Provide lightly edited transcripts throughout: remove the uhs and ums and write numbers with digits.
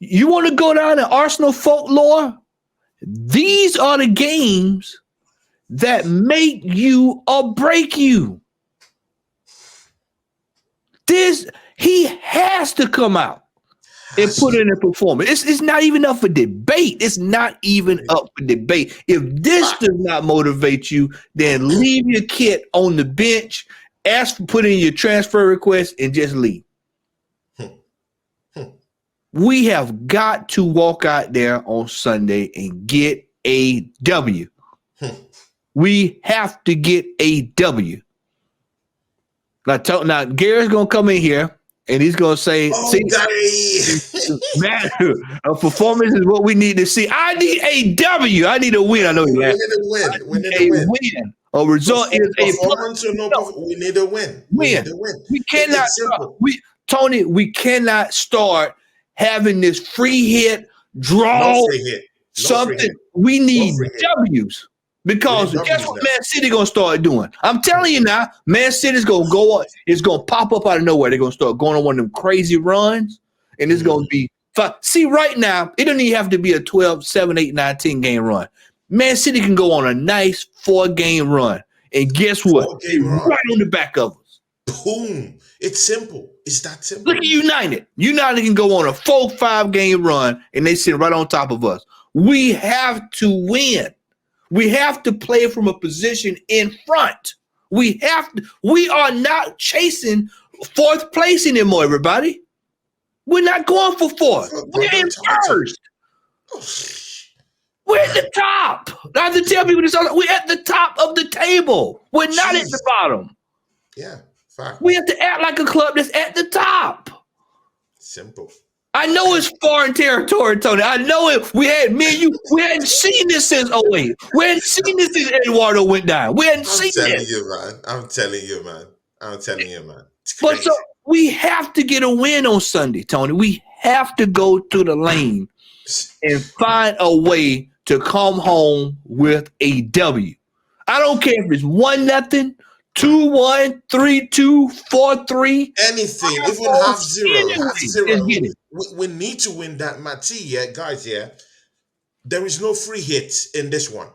You want to go down to Arsenal folklore? These are the games that make you or break you. This he has to come out and Has put to. in a performance. It's not even up for debate. It's not even up for debate. If this Fact. does not motivate you, then leave your kid on the bench, ask for put in your transfer request, and just leave. We have got to walk out there on Sunday and get a W. We have to get a W. Now Gary's gonna come in here and he's gonna say, Oh, "See, Gary. man, a performance is what we need to see. I need a W. I need a win. I know We you have need a win. We need a a win. win. A result is a plus. Performance or no No, we need a win. We win. need a win. We cannot It's simple. Tony, we cannot start having this free hit No draw free hit. No free something. hit. We No need free hit. W's. We Because need guess W's what now. Man City gonna start doing? I'm telling you now, Man City's gonna go up, it's gonna pop up out of nowhere. They're gonna start going on one of them crazy runs, and it's gonna be fun. See, right now, it don't even have to be a 12, 7, 8, 9, 10 game run. Man City can go on a nice 4-game run. And guess what? 4-game run. Right on the back of us. Boom. It's simple. It's that simple. Look at United. United can go on a 4-5-game run, and they sit right on top of us. We have to win. We have to play from a position in front. We are not chasing fourth place anymore, everybody. We're not going for fourth. We're in first. We're at the top. I have to tell people this. We're at the top of the table. We're not at the bottom. Yeah, fact. We have to act like a club that's at the top. Simple. I know it's foreign territory, Tony. I know it. We hadn't seen this since 08. We hadn't seen this since Eduardo went down. We hadn't seen it. I'm telling you, man. But so we have to get a win on Sunday, Tony. We have to go through the lane and find a way to come home with a W. I don't care if it's 1-0, 2-1, 3-2, 4-3. Anything, even half zero. Just get it. We need to win that match, yeah, guys. Yeah, there is no free hits in this one.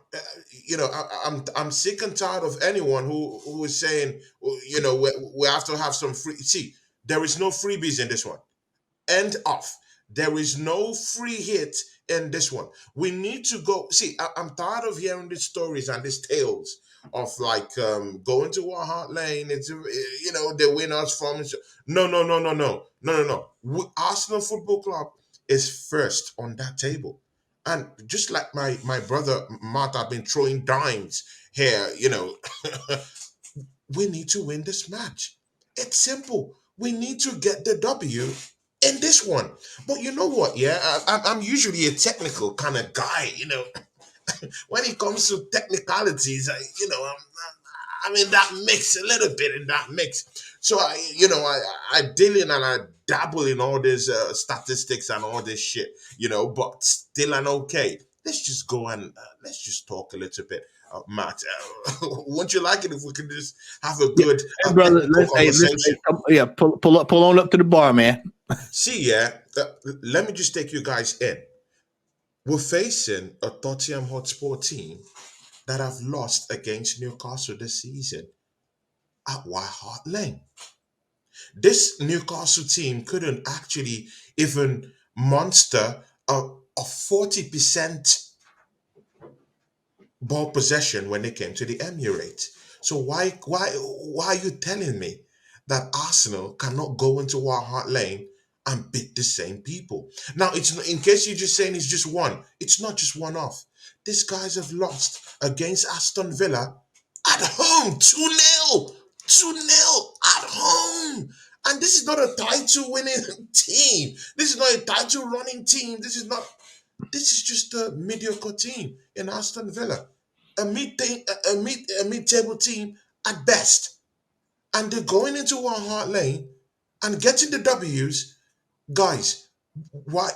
I'm sick and tired of anyone who is saying, we have to have some free. See, there is no freebies in this one. End off. There is no free hit in this one. We need to go. See, I'm tired of hearing these stories and these tales of like going to Hart Lane. It's the winners from. No. Arsenal Football Club is first on that table, and just like my brother Matt have been throwing dimes here, we need to win this match. It's simple. We need to get the W in this one. But you know what? Yeah, I'm usually a technical kind of guy. When it comes to technicalities, I'm in that mix a little bit in that mix. So I deal in and I dabble in all this statistics and all this shit, but still I'm okay. Let's just go and let's just talk a little bit. Matt, wouldn't you like it if we could just have a good brother? conversation? Pull on up to the bar, man. See, let me just take you guys in. We're facing a Tottenham Hotspur team that have lost against Newcastle this season at White Hart Lane. This Newcastle team couldn't actually even monster a 40% ball possession when they came to the Emirates. So why are you telling me that Arsenal cannot go into White Hart Lane and beat the same people? Now, it's not, in case you're just saying it's just one. It's not just one off. These guys have lost against Aston Villa at home, 2-0. 2-0 at home. And this is not a title winning team. This is not a title running team. This is just a mediocre team in Aston Villa. A mid-table team at best. And they're going into One Hart Lane and getting the W's. Guys, why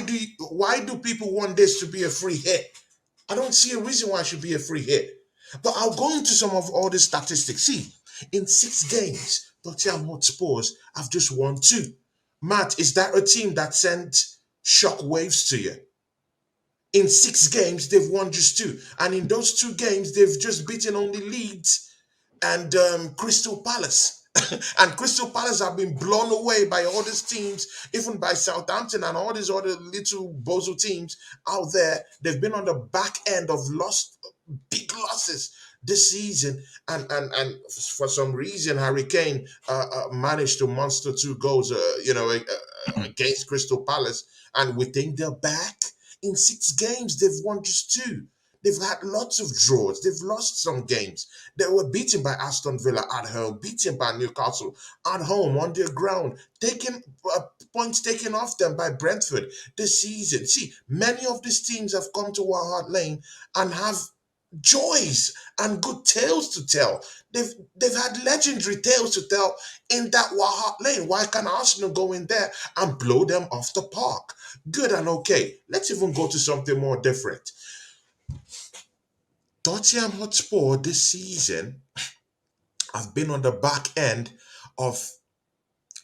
do people want this to be a free hit? I don't see a reason why it should be a free hit. But I'll go into some of all the statistics. See, in 6 games, Tottenham Hotspurs have just won 2. Matt, is that a team that sent shock waves to you. In 6 games, they've won just two. And in those 2 games, they've just beaten only Leeds and Crystal Palace. And Crystal Palace have been blown away by all these teams, even by Southampton and all these other little bozo teams out there. They've been on the back end of big losses this season, and for some reason, Harry Kane managed to monster 2 goals, against Crystal Palace, and we think they're back. In 6 games, they've won just two. They've had lots of draws. They've lost some games. They were beaten by Aston Villa at home, beaten by Newcastle at home on their ground, taking points taken off them by Brentford this season. See, many of these teams have come to White Lane and have joys and good tales to tell. They've had legendary tales to tell in that White Lane. Why can't Arsenal go in there and blow them off the park? Good and okay. Let's even go to something more different. Tottenham Hotspur this season have been on the back end of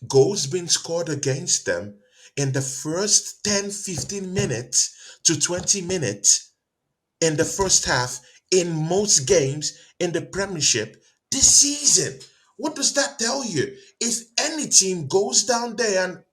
goals being scored against them in the first 10, 15 minutes to 20 minutes in the first half in most games in the Premiership this season. What does that tell you? If any team goes down there and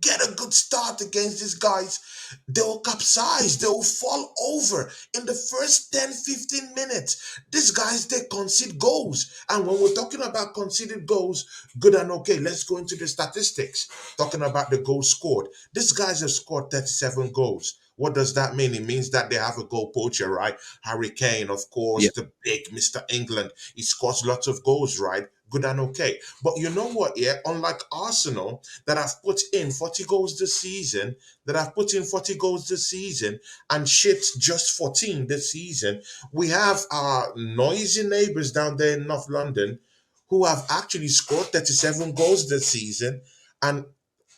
get a good start against these guys, they'll capsize, they'll fall over in the first 10, 15 minutes. These guys, they concede goals. And when we're talking about conceded goals, good and okay, let's go into the statistics. Talking about the goals scored. These guys have scored 37 goals. What does that mean? It means that they have a goal poacher, right? Harry Kane, of course, Yeah. the big Mr. England. He scores lots of goals, right? Good and okay. But you know what, yeah? Unlike Arsenal, that have put in 40 goals this season, and shipped just 14 this season, we have our noisy neighbors down there in North London who have actually scored 37 goals this season. And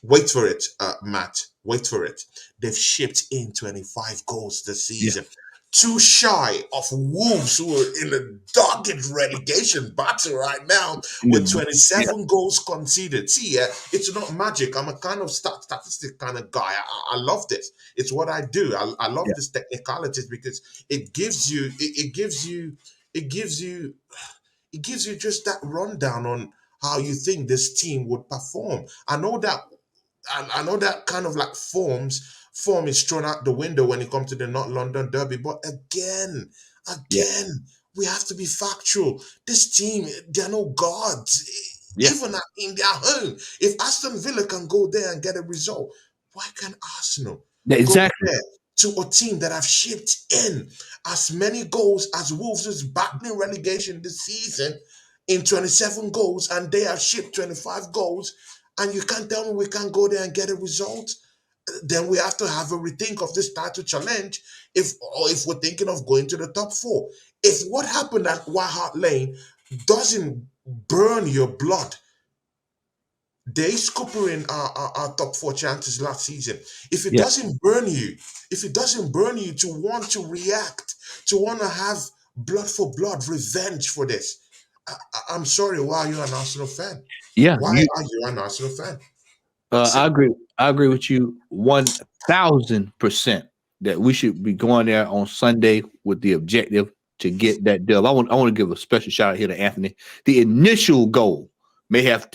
wait for it, Matt, wait for it. They've shipped in 25 goals this Yeah. season. Too shy of Wolves, who are in a dogged relegation battle right now with Yeah. 27 goals conceded. See, it's not magic. I'm a kind of statistic kind of guy. I love this. It's what I do. I love Yeah. this technicalities because it gives you, it gives you just that rundown on how you think this team would perform. I know that kind of like form is thrown out the window when it comes to the North London Derby. But Yeah. again, we have to be factual. This team, they're no gods. Yeah. Even in their home, if Aston Villa can go there and get a result, why can't Arsenal Yeah, go exactly. there to a team that have shipped in as many goals as Wolves is battling relegation this season in 27 goals, and they have shipped 25 goals, and you can't tell me we can't go there and get a result? Then we have to have a rethink of this title challenge if we're thinking of going to the top four. If what happened at White Hart Lane doesn't burn your blood, they scoopering our top four chances last season. If it Yeah. doesn't burn you, to want to react, to want to have blood for blood revenge for this, I'm sorry. Why are you an Arsenal fan? Yeah. Why are you an Arsenal fan? I Simple. agree. I agree with you 1,000% that we should be going there on Sunday with the objective to get that dub. I want to give a special shout out here to Anthony. The initial goal may have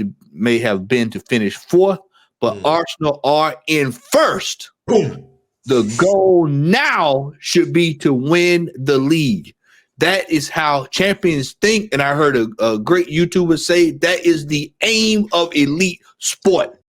been to finish fourth, but Mm. Arsenal are in first. Boom. The goal now should be to win the league. That is how champions think. And I heard a great YouTuber say that is the aim of elite sport.